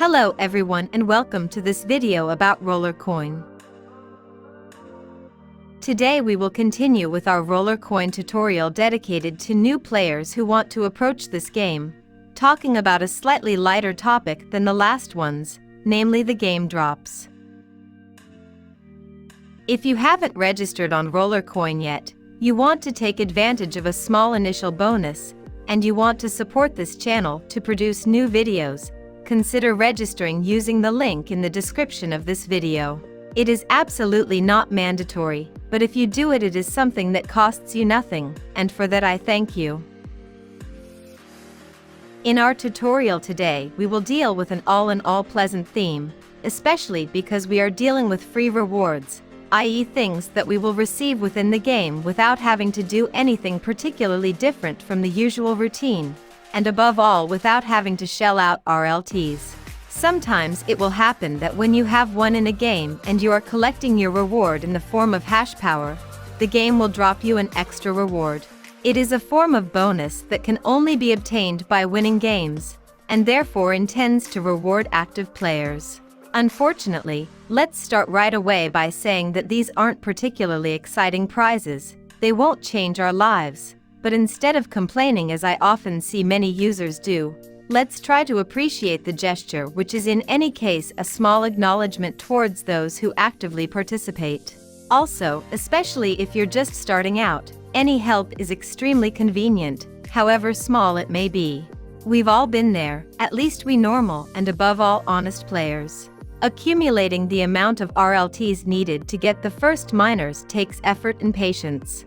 Hello everyone and welcome to this video about Rollercoin. Today we will continue with our Rollercoin tutorial dedicated to new players who want to approach this game, talking about a slightly lighter topic than the last ones, namely the game drops. If you haven't registered on Rollercoin yet, you want to take advantage of a small initial bonus, and you want to support this channel to produce new videos, consider registering using the link in the description of this video. It is absolutely not mandatory, but if you do it, it is something that costs you nothing, and for that I thank you. In our tutorial today, we will deal with an all-in-all pleasant theme, especially because we are dealing with free rewards, i.e. things that we will receive within the game without having to do anything particularly different from the usual routine, and above all without having to shell out RLTs. Sometimes it will happen that when you have won in a game and you are collecting your reward in the form of hash power, the game will drop you an extra reward. It is a form of bonus that can only be obtained by winning games, and therefore intends to reward active players. Unfortunately, let's start right away by saying that these aren't particularly exciting prizes. They won't change our lives. But instead of complaining, as I often see many users do, let's try to appreciate the gesture, which is in any case a small acknowledgement towards those who actively participate. Also, especially if you're just starting out, any help is extremely convenient, however small it may be. We've all been there, at least we normal and above all honest players. Accumulating the amount of RLTs needed to get the first miners takes effort and patience.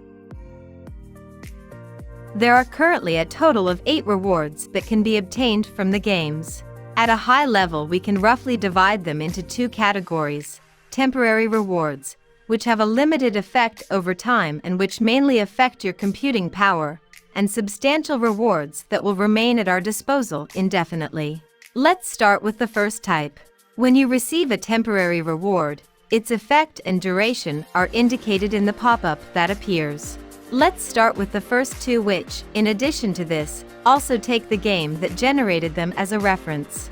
There are currently a total of 8 rewards that can be obtained from the games. At a high level, we can roughly divide them into 2 categories: temporary rewards, which have a limited effect over time and which mainly affect your computing power, and substantial rewards that will remain at our disposal indefinitely. Let's start with the first type. When you receive a temporary reward, its effect and duration are indicated in the pop-up that appears. Let's start with the first 2, which, in addition to this, also take the game that generated them as a reference.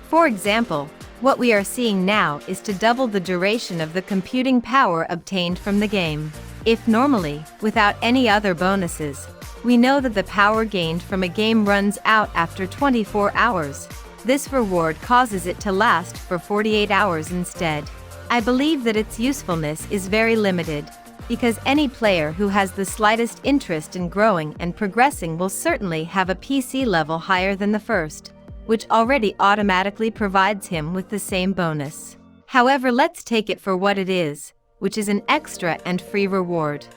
For example, what we are seeing now is to double the duration of the computing power obtained from the game. If normally, without any other bonuses, we know that the power gained from a game runs out after 24 hours, this reward causes it to last for 48 hours instead. I believe that its usefulness is very limited, because any player who has the slightest interest in growing and progressing will certainly have a PC level higher than the first, which already automatically provides him with the same bonus. However, let's take it for what it is, which is an extra and free reward.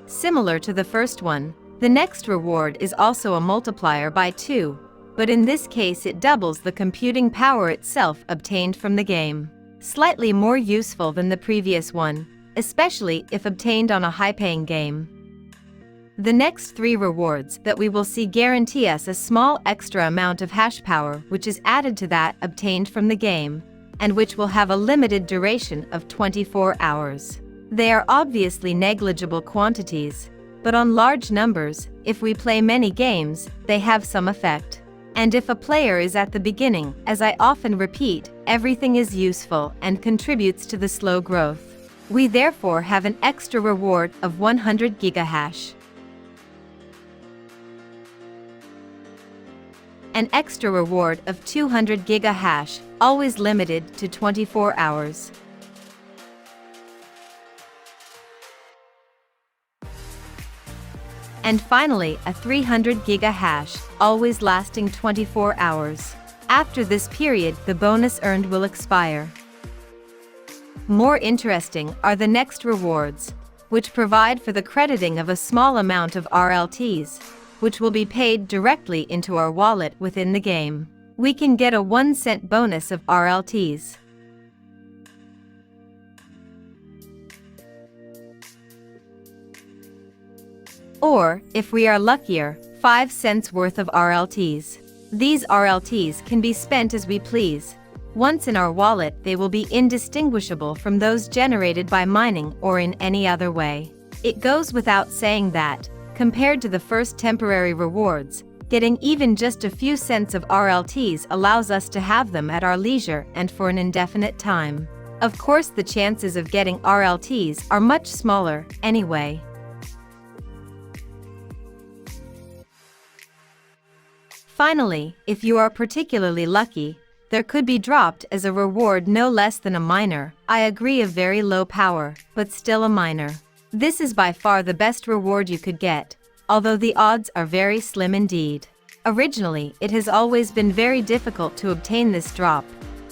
Similar to the first one, the next reward is also a multiplier by 2, but in this case it doubles the computing power itself obtained from the game. Slightly more useful than the previous one, especially if obtained on a high-paying game. The next 3 rewards that we will see guarantee us a small extra amount of hash power which is added to that obtained from the game, and which will have a limited duration of 24 hours. They are obviously negligible quantities, but on large numbers, if we play many games, they have some effect. And if a player is at the beginning, as I often repeat, everything is useful and contributes to the slow growth. We therefore have an extra reward of 100 gigahash. An extra reward of 200 gigahash, always limited to 24 hours. And finally, a 300 gigahash, always lasting 24 hours. After this period, the bonus earned will expire. More interesting are the next rewards, which provide for the crediting of a small amount of RLTs, which will be paid directly into our wallet within the game. We can get a 1-cent bonus of RLTs. Or, if we are luckier, 5 cents worth of RLTs. These RLTs can be spent as we please. Once in our wallet, they will be indistinguishable from those generated by mining or in any other way. It goes without saying that, compared to the first temporary rewards, Getting even just a few cents of RLTs allows us to have them at our leisure and for an indefinite time. Of course, the chances of getting RLTs are much smaller, anyway. Finally, if you are particularly lucky, there could be dropped as a reward no less than a minor. I agree, of very low power, but still a minor. This is by far the best reward you could get, although the odds are very slim indeed. Originally, it has always been very difficult to obtain this drop.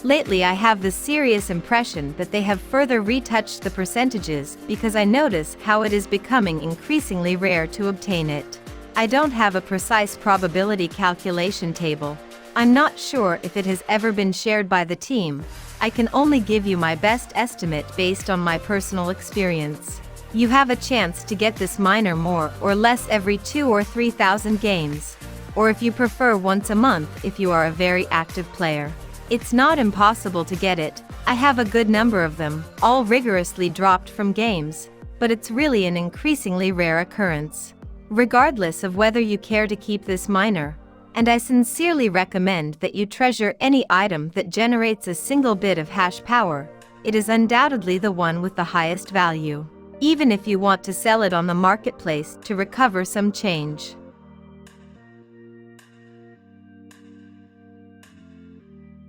Lately I have the serious impression that they have further retouched the percentages because I notice how it is becoming increasingly rare to obtain it. I don't have a precise probability calculation table. I'm not sure if it has ever been shared by the team. I can only give you my best estimate based on my personal experience. You have a chance to get this minor more or less every 2,000 or 3,000 games, or if you prefer once a month if you are a very active player. It's not impossible to get it. I have a good number of them, all rigorously dropped from games, but it's really an increasingly rare occurrence. Regardless of whether you care to keep this minor, and I sincerely recommend that you treasure any item that generates a single bit of hash power, it is undoubtedly the one with the highest value, even if you want to sell it on the marketplace to recover some change.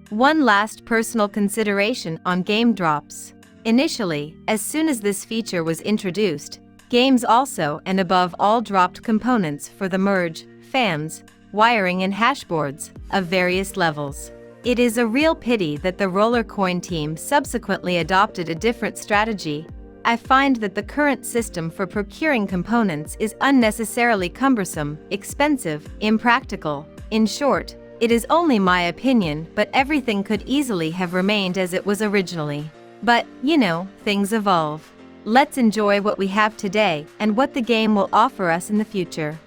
One last personal consideration on game drops. Initially, as soon as this feature was introduced, games also and above all dropped components for the merge, fans, wiring and hashboards of various levels. It is a real pity that the Rollercoin team subsequently adopted a different strategy. I find that the current system for procuring components is unnecessarily cumbersome, expensive, impractical. In short, it is only my opinion, but everything could easily have remained as it was originally. But, you know, things evolve. Let's enjoy what we have today and what the game will offer us in the future.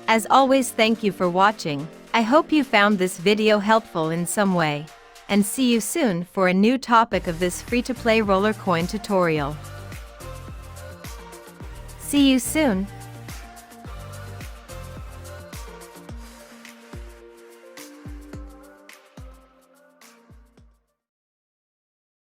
As always, thank you for watching. I hope you found this video helpful in some way. And see you soon for a new topic of this free-to-play Rollercoin tutorial. See you soon.